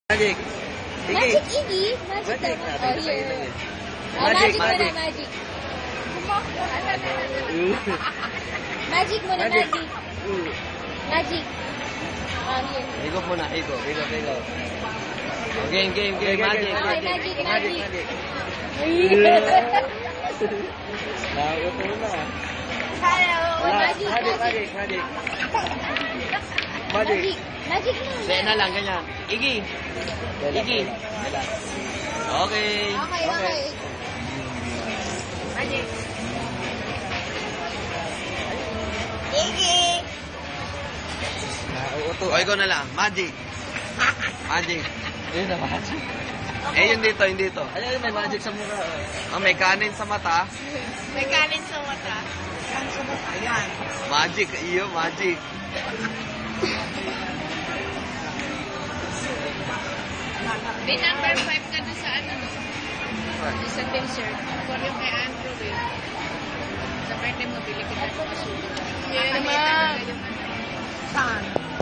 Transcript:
Magic. Magic Iggy? Magic Magic naman. natin. Oh, here. Magic, Magic muna, magic. magic. Magic muna, Magic. magic. Magic. Here. Ikot muna, ikot. Game. Okay, Magic. magic, magic. Nakakot mo na. Hello. Wala. Magic, magic. Magic. Magic. Magic Say muna. na lang, ganyan. Iggy. Iggy. Okay. Okay. Magic. Iggy. Nakakot. O, ikaw na lang. Magic. Magic. Yun na magic. Eh, yun dito. Alam mo, may magic sa mukha. Oh, may kanin sa mata. May kanin sa mata. Ayan. Magic. Iyo, magic. May number 5 ka doon sa ano, no? Sa dessert. Kung yung kay Andrew, eh. Sa birthday mo, bili kita ng masulit. Yeah, naman. Saan?